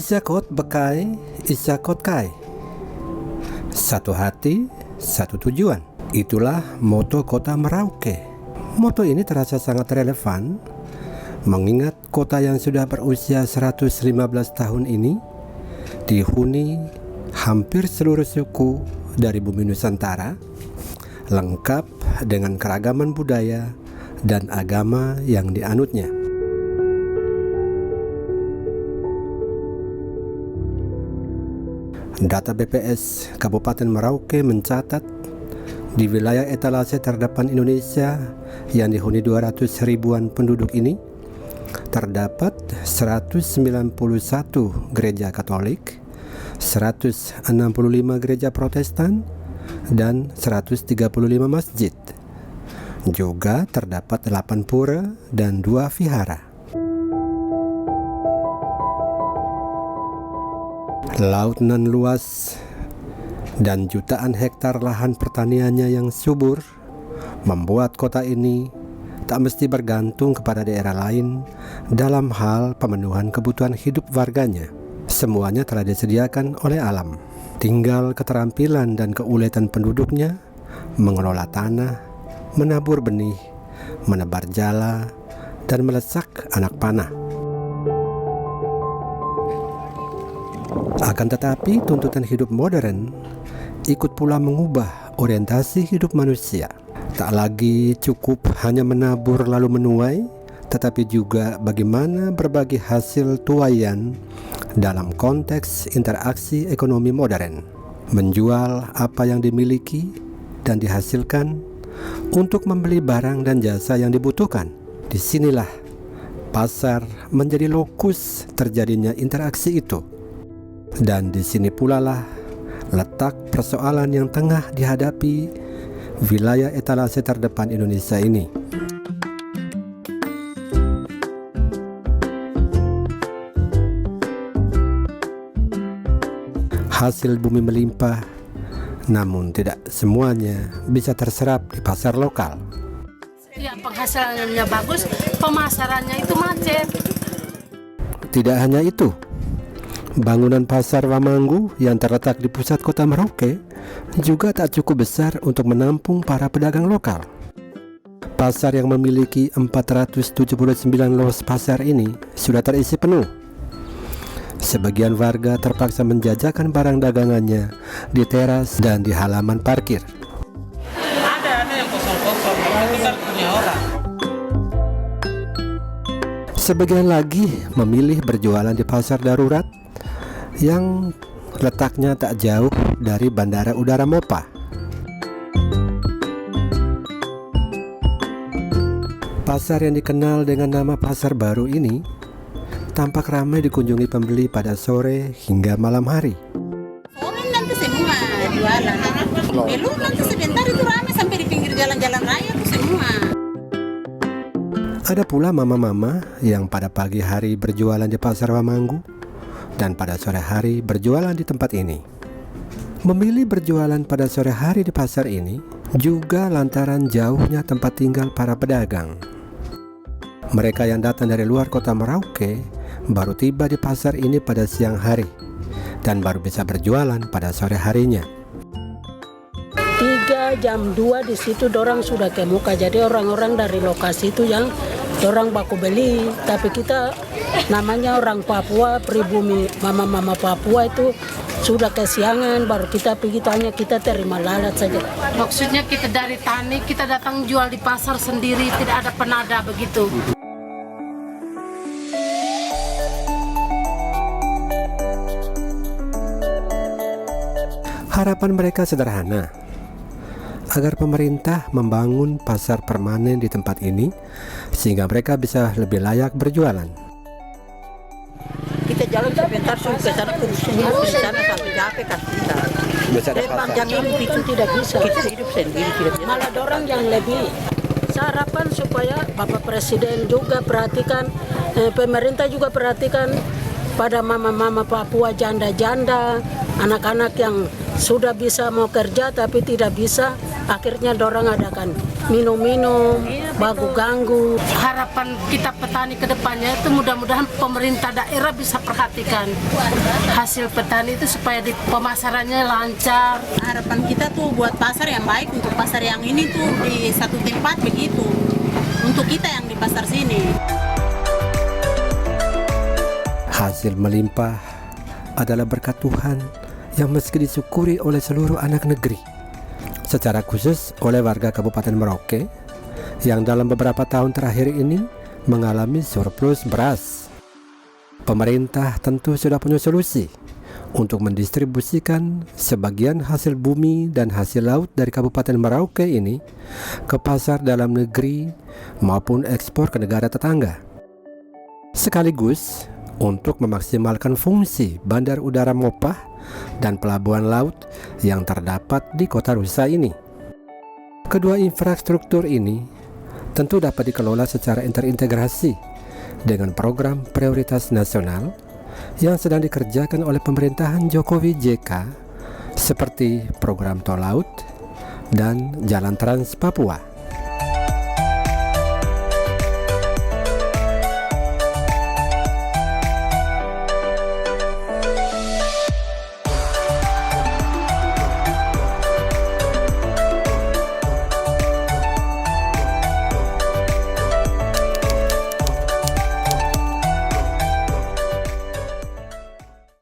Isakot Bekai, Isakot Kai. Satu hati, satu tujuan. Itulah moto kota Merauke. Moto ini terasa sangat relevan mengingat kota yang sudah berusia 115 tahun ini dihuni hampir seluruh suku dari bumi Nusantara, lengkap dengan keragaman budaya dan agama yang dianutnya. Data BPS Kabupaten Merauke mencatat di wilayah etalase terdepan Indonesia yang dihuni 200 ribuan penduduk ini terdapat 191 gereja Katolik, 165 gereja Protestan, dan 135 masjid. Juga terdapat 8 pura dan 2 vihara. Laut nan luas dan jutaan hektar lahan pertaniannya yang subur membuat kota ini tak mesti bergantung kepada daerah lain dalam hal pemenuhan kebutuhan hidup warganya. Semuanya telah disediakan oleh alam. Tinggal keterampilan dan keuletan penduduknya mengelola tanah, menabur benih, menebar jala, dan melesak anak panah. Akan tetapi tuntutan hidup modern ikut pula mengubah orientasi hidup manusia. Tak lagi cukup hanya menabur lalu menuai, tetapi juga bagaimana berbagi hasil tuaian dalam konteks interaksi ekonomi modern. Menjual apa yang dimiliki dan dihasilkan untuk membeli barang dan jasa yang dibutuhkan. Disinilah pasar menjadi lokus terjadinya interaksi itu. Dan di sini pula lah letak persoalan yang tengah dihadapi wilayah etalase terdepan Indonesia ini. Hasil bumi melimpah, namun tidak semuanya bisa terserap di pasar lokal. Ya, penghasilannya bagus, pemasarannya itu macet. Tidak hanya itu, bangunan pasar Wamanggu yang terletak di pusat kota Merauke juga tak cukup besar untuk menampung para pedagang lokal. Pasar yang memiliki 479 los pasar ini sudah terisi penuh. Sebagian warga terpaksa menjajakan barang dagangannya di teras dan di halaman parkir. Ada yang kosong-kosong, itu kan punya orang. Sebagian lagi memilih berjualan di pasar darurat yang letaknya tak jauh dari Bandara Udara Mopa. Pasar yang dikenal dengan nama Pasar Baru ini tampak ramai dikunjungi pembeli pada sore hingga malam hari. Sore nanti semua jualan. Belum nanti sebentar itu ramai sampai di pinggir jalan-jalan raya itu semua. Ada pula mama-mama yang pada pagi hari berjualan di Pasar Wamanggu dan pada sore hari berjualan di tempat ini. Memilih berjualan pada sore hari di pasar ini juga lantaran jauhnya tempat tinggal para pedagang. Mereka yang datang dari luar kota Merauke baru tiba di pasar ini pada siang hari dan baru bisa berjualan pada sore harinya. 3 jam 2 di situ dorang sudah ke muka. Jadi orang-orang dari lokasi itu yang dorang baku beli. Tapi kita namanya orang Papua, pribumi mama-mama Papua itu sudah kesiangan baru kita pergi tanya, kita terima lalat saja. Maksudnya kita dari tani, kita datang jual di pasar sendiri, tidak ada penada begitu. Harapan mereka sederhana, agar pemerintah membangun pasar permanen di tempat ini sehingga mereka bisa lebih layak berjualan. Kita jalan sebentar ke sana ke sana sampai capek kan kita. Panjang itu tidak bisa. Kita hidup sendiri tidak bisa. Malah dorang yang lebih. Saya harapkan supaya Bapak Presiden juga perhatikan, pemerintah juga perhatikan pada mama-mama Papua, janda-janda, anak-anak yang sudah bisa mau kerja tapi tidak bisa akhirnya dorang adakan minum-minum, baku ganggu. Harapan kita petani ke depannya itu mudah-mudahan pemerintah daerah bisa perhatikan hasil petani itu supaya di pemasarannya lancar. Harapan kita tuh buat pasar yang baik untuk pasar yang ini tuh di satu tempat begitu. Untuk kita yang di pasar sini. Hasil melimpah adalah berkat Tuhan yang meski disyukuri oleh seluruh anak negeri, secara khusus oleh warga Kabupaten Merauke yang dalam beberapa tahun terakhir ini mengalami surplus beras. Pemerintah tentu sudah punya solusi untuk mendistribusikan sebagian hasil bumi dan hasil laut dari Kabupaten Merauke ini ke pasar dalam negeri maupun ekspor ke negara tetangga. Sekaligus untuk memaksimalkan fungsi Bandar Udara Mopah dan pelabuhan laut yang terdapat di Kota Rusa ini. Kedua infrastruktur ini tentu dapat dikelola secara terintegrasi dengan program prioritas nasional yang sedang dikerjakan oleh pemerintahan Jokowi JK seperti program tol laut dan jalan Trans Papua.